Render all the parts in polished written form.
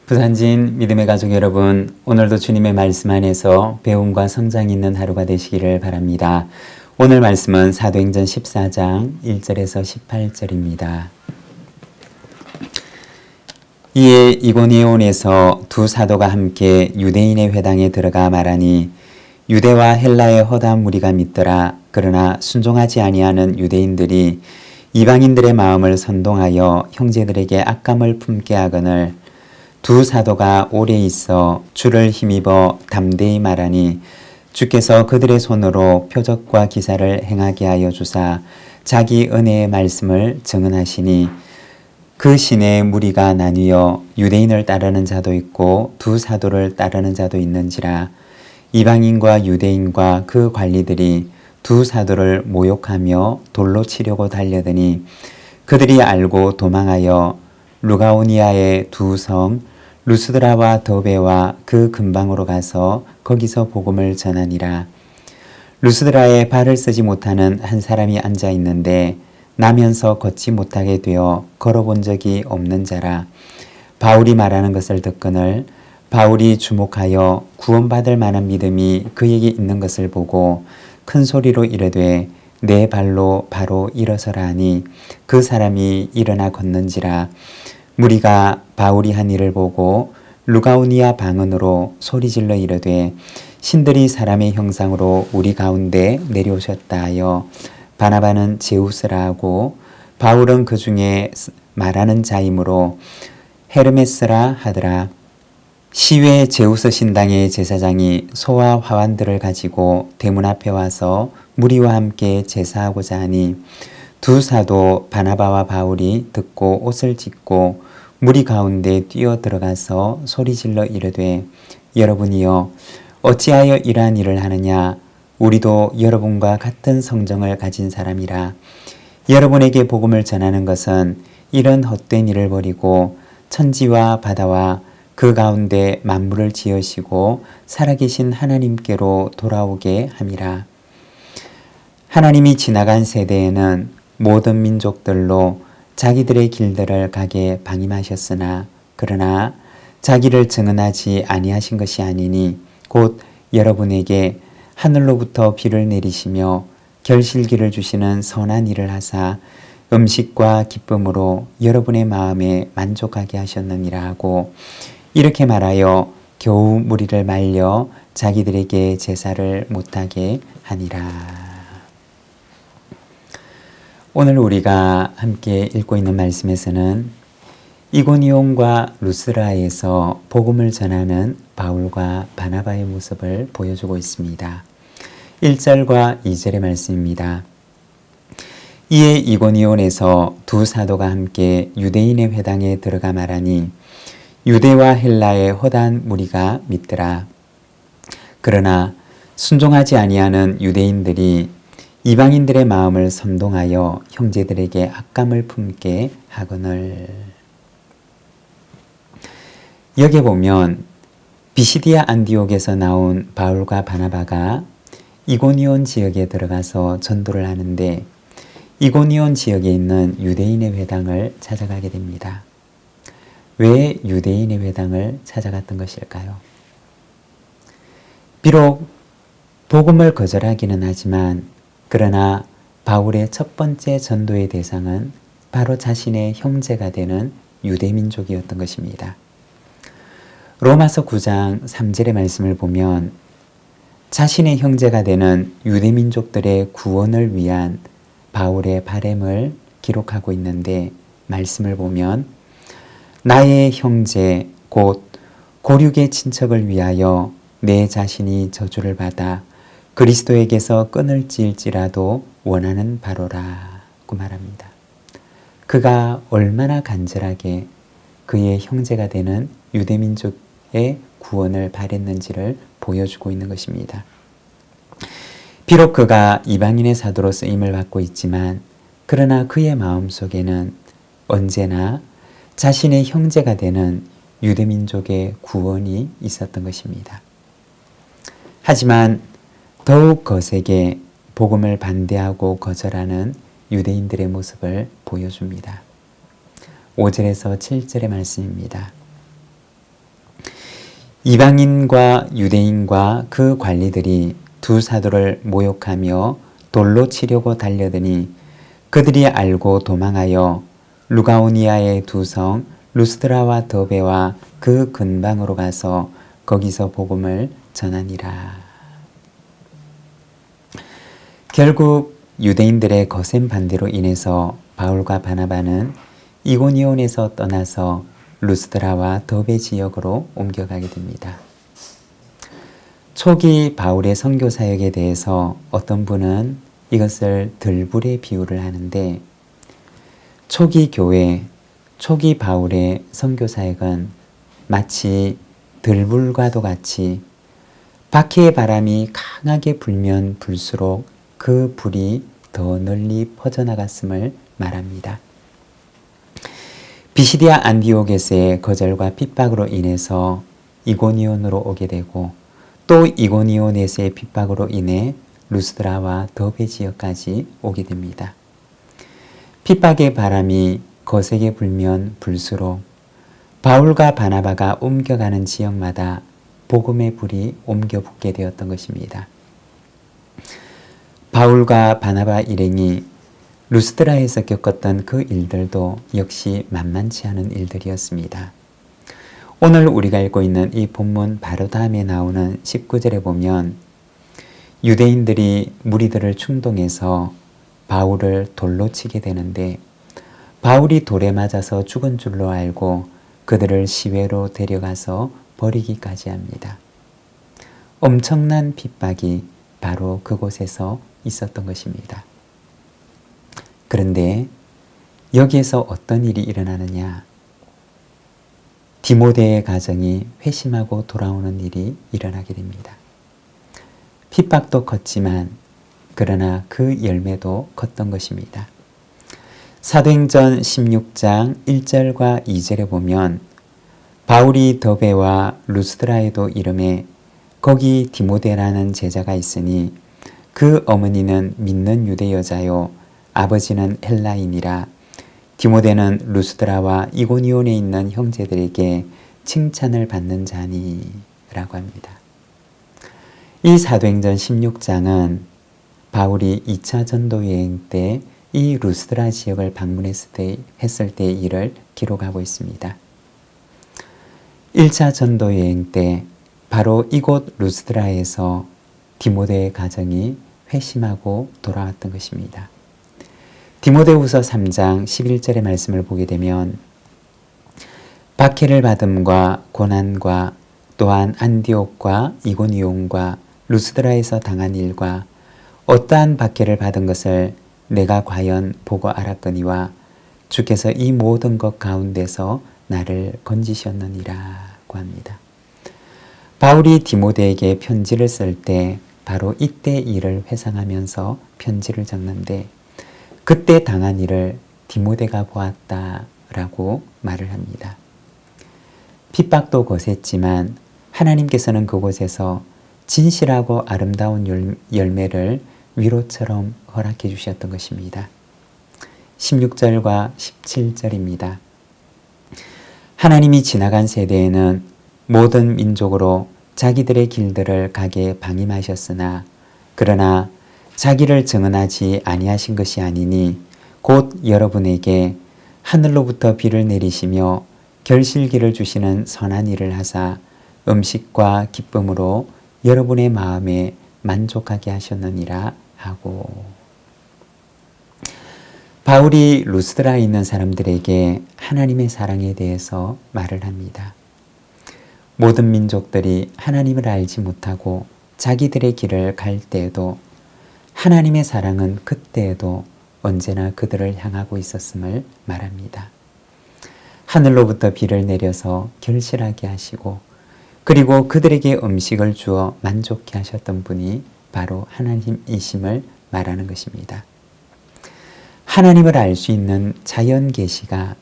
부산진 믿음의 가족 여러분, 오늘도 주님의 말씀 안에서 배움과 성장이 있는 하루가 되시기를 바랍니다. 오늘 말씀은 사도행전 14장 1절에서 18절입니다. 이에 이고니온에서 두 사도가 함께 유대인의 회당에 들어가 말하니 유대와 헬라의 허다한 무리가 믿더라. 그러나 순종하지 아니하는 유대인들이 이방인들의 마음을 선동하여 형제들에게 악감을 품게 하거늘 두 사도가 오래 있어 주를 힘입어 담대히 말하니 주께서 그들의 손으로 표적과 기사를 행하게 하여 주사 자기 은혜의 말씀을 증언하시니 그 시내에 무리가 나뉘어 유대인을 따르는 자도 있고 두 사도를 따르는 자도 있는지라. 이방인과 유대인과 그 관리들이 두 사도를 모욕하며 돌로 치려고 달려드니 그들이 알고 도망하여 루가오니아의 두 성 루스드라와 더베와 그 근방으로 가서 거기서 복음을 전하니라. 루스드라에 발을 쓰지 못하는 한 사람이 앉아 있는데 나면서 걷지 못하게 되어 걸어본 적이 없는 자라. 바울이 말하는 것을 듣거늘 바울이 주목하여 구원받을 만한 믿음이 그에게 있는 것을 보고 큰 소리로 이르되 내 발로 바로 일어서라 하니 그 사람이 일어나 걷는지라. 무리가 바울이 한 일을 보고 루가오니아 방언으로 소리질러 이르되 신들이 사람의 형상으로 우리 가운데 내려오셨다 하여 바나바는 제우스라 하고 바울은 그 중에 말하는 자이므로 헤르메스라 하더라. 시외 제우스 신당의 제사장이 소와 화환들을 가지고 대문 앞에 와서 무리와 함께 제사하고자 하니 두 사도 바나바와 바울이 듣고 옷을 찢고 무리 가운데 뛰어 들어가서 소리질러 이르되 여러분이여 어찌하여 이러한 일을 하느냐. 우리도 여러분과 같은 성정을 가진 사람이라. 여러분에게 복음을 전하는 것은 이런 헛된 일을 버리고 천지와 바다와 그 가운데 만물을 지으시고 살아계신 하나님께로 돌아오게 함이라. 하나님이 지나간 세대에는 모든 민족들로 자기들의 길들을 가게 방임하셨으나 그러나 자기를 증언하지 아니하신 것이 아니니 곧 여러분에게 하늘로부터 비를 내리시며 결실기를 주시는 선한 일을 하사 음식과 기쁨으로 여러분의 마음에 만족하게 하셨느니라 하고 이렇게 말하여 겨우 무리를 말려 자기들에게 제사를 못하게 하니라. 오늘 우리가 함께 읽고 있는 말씀에서는 이고니온과 루스라에서 복음을 전하는 바울과 바나바의 모습을 보여주고 있습니다. 1절과 2절의 말씀입니다. 이에 이고니온에서 두 사도가 함께 유대인의 회당에 들어가 말하니 유대와 헬라의 허다한 무리가 믿더라. 그러나 순종하지 아니하는 유대인들이 이방인들의 마음을 선동하여 형제들에게 악감을 품게 하거늘. 여기 보면 비시디아 안디옥에서 나온 바울과 바나바가 이고니온 지역에 들어가서 전도를 하는데 이고니온 지역에 있는 유대인의 회당을 찾아가게 됩니다. 왜 유대인의 회당을 찾아갔던 것일까요? 비록 복음을 거절하기는 하지만 그러나 바울의 첫 번째 전도의 대상은 바로 자신의 형제가 되는 유대민족이었던 것입니다. 로마서 9장 3절의 말씀을 보면 자신의 형제가 되는 유대민족들의 구원을 위한 바울의 바램을 기록하고 있는데 말씀을 보면 나의 형제 곧 고륙의 친척을 위하여 내 자신이 저주를 받아 그리스도에게서 끈을 찔지라도 원하는 바로라고 말합니다. 그가 얼마나 간절하게 그의 형제가 되는 유대민족의 구원을 바랬는지를 보여주고 있는 것입니다. 비록 그가 이방인의 사도로 쓰임을 받고 있지만 그러나 그의 마음속에는 언제나 자신의 형제가 되는 유대민족의 구원이 있었던 것입니다. 하지만 더욱 거세게 복음을 반대하고 거절하는 유대인들의 모습을 보여줍니다. 5절에서 7절의 말씀입니다. 이방인과 유대인과 그 관리들이 두 사도를 모욕하며 돌로 치려고 달려드니 그들이 알고 도망하여 루가오니아의 두 성 루스드라와 더베와 그 근방으로 가서 거기서 복음을 전하니라. 결국 유대인들의 거센 반대로 인해서 바울과 바나바는 이고니온에서 떠나서 루스드라와 더베 지역으로 옮겨가게 됩니다. 초기 바울의 선교 사역에 대해서 어떤 분은 이것을 들불의 비유를 하는데, 초기 교회, 초기 바울의 선교 사역은 마치 들불과도 같이 밖의 바람이 강하게 불면 불수록 그 불이 더 널리 퍼져나갔음을 말합니다. 비시디아 안디오게스의 거절과 핍박으로 인해서 이고니온으로 오게 되고, 또 이고니온에서의 핍박으로 인해 루스드라와 더베 지역까지 오게 됩니다. 핍박의 바람이 거세게 불면 불수록 바울과 바나바가 옮겨가는 지역마다 복음의 불이 옮겨 붙게 되었던 것입니다. 바울과 바나바 일행이 루스드라에서 겪었던 그 일들도 역시 만만치 않은 일들이었습니다. 오늘 우리가 읽고 있는 이 본문 바로 다음에 나오는 19절에 보면 유대인들이 무리들을 충동해서 바울을 돌로 치게 되는데, 바울이 돌에 맞아서 죽은 줄로 알고 그들을 시외로 데려가서 버리기까지 합니다. 엄청난 핍박이 바로 그곳에서 있었던 것입니다. 그런데 여기에서 어떤 일이 일어나느냐? 디모데의 가정이 회심하고 돌아오는 일이 일어나게 됩니다. 핍박도 컸지만 그러나 그 열매도 컸던 것입니다. 사도행전 16장 1절과 2절에 보면 바울이 더베와 루스드라에도 이름에 거기 디모데라는 제자가 있으니 그 어머니는 믿는 유대 여자요 아버지는 헬라인이라 디모데는 루스드라와 이고니온에 있는 형제들에게 칭찬을 받는 자니 라고 합니다. 이 사도행전 16장은 바울이 2차 전도 여행 때 이 루스드라 지역을 방문했을 때의 일을 기록하고 있습니다. 1차 전도 여행 때 바로 이곳 루스드라에서 디모데의 가정이 회심하고 돌아왔던 것입니다. 디모데후서 3장 11절의 말씀을 보게 되면 박해를 받음과 고난과 또한 안디옥과 이고니온과 루스드라에서 당한 일과 어떠한 박해를 받은 것을 내가 과연 보고 알았거니와 주께서 이 모든 것 가운데서 나를 건지셨느니라고 합니다. 바울이 디모데에게 편지를 쓸 때 바로 이때 일을 회상하면서 편지를 적는데, 그때 당한 일을 디모데가 보았다라고 말을 합니다. 핍박도 거셌지만 하나님께서는 그곳에서 진실하고 아름다운 열매를 위로처럼 허락해 주셨던 것입니다. 16절과 17절입니다. 하나님이 지나간 세대에는 모든 민족으로 자기들의 길들을 가게 방임하셨으나 그러나 자기를 증언하지 아니하신 것이 아니니 곧 여러분에게 하늘로부터 비를 내리시며 결실기를 주시는 선한 일을 하사 음식과 기쁨으로 여러분의 마음에 만족하게 하셨느니라 하고, 바울이 루스드라에 있는 사람들에게 하나님의 사랑에 대해서 말을 합니다. 모든 민족들이 하나님을 알지 못하고 자기들의 길을 갈 때에도 하나님의 사랑은 그때에도 언제나 그들을 향하고 있었음을 말합니다. 하늘로부터 비를 내려서 결실하게 하시고 그리고 그들에게 음식을 주어 만족케 하셨던 분이 바로 하나님이심을 말하는 것입니다. 하나님을 알 수 있는 자연 계시가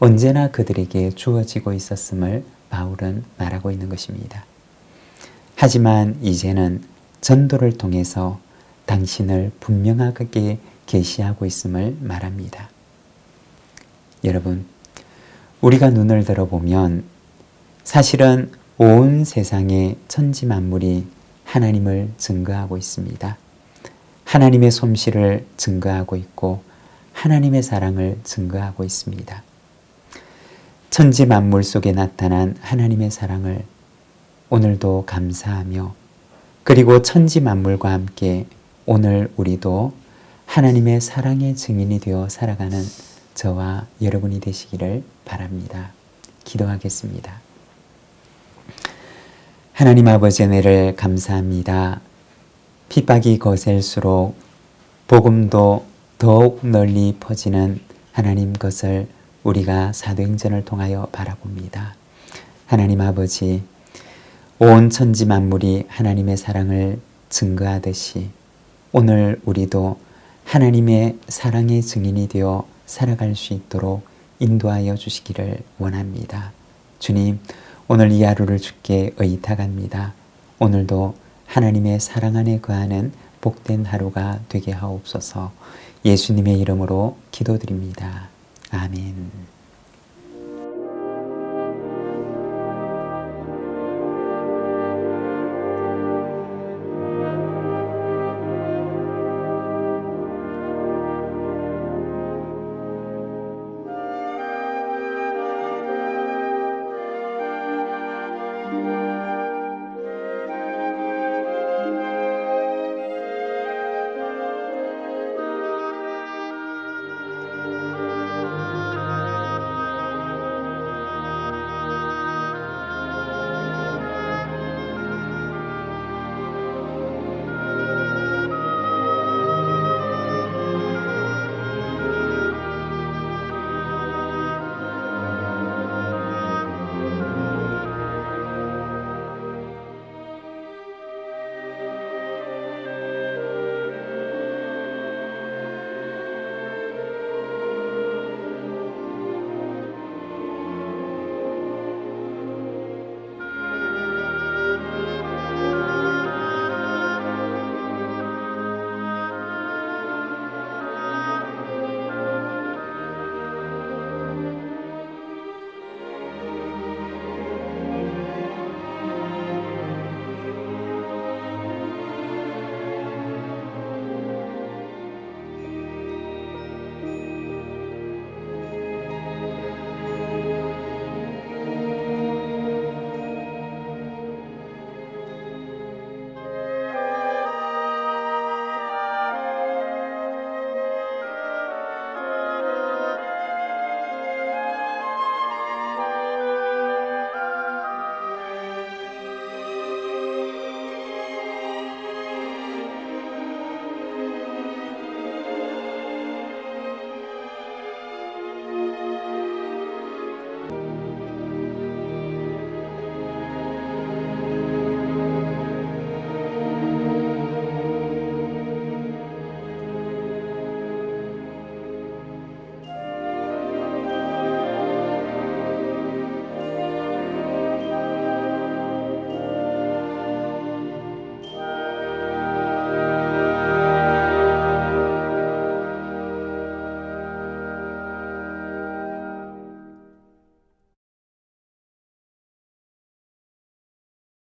언제나 그들에게 주어지고 있었음을 바울은 말하고 있는 것입니다. 하지만 이제는 전도를 통해서 당신을 분명하게 계시하고 있음을 말합니다. 여러분, 우리가 눈을 들어보면 사실은 온 세상의 천지 만물이 하나님을 증거하고 있습니다. 하나님의 솜씨를 증거하고 있고 하나님의 사랑을 증거하고 있습니다. 천지 만물 속에 나타난 하나님의 사랑을 오늘도 감사하며, 그리고 천지 만물과 함께 오늘 우리도 하나님의 사랑의 증인이 되어 살아가는 저와 여러분이 되시기를 바랍니다. 기도하겠습니다. 하나님 아버지, 은혜를 감사합니다. 핍박이 거셀수록 복음도 더욱 널리 퍼지는 하나님 것을 우리가 사도행전을 통하여 바라봅니다. 하나님 아버지, 온 천지 만물이 하나님의 사랑을 증거하듯이 오늘 우리도 하나님의 사랑의 증인이 되어 살아갈 수 있도록 인도하여 주시기를 원합니다. 주님, 오늘 이 하루를 주께 의탁합니다. 오늘도 하나님의 사랑 안에 거하는 복된 하루가 되게 하옵소서. 예수님의 이름으로 기도드립니다. 아멘.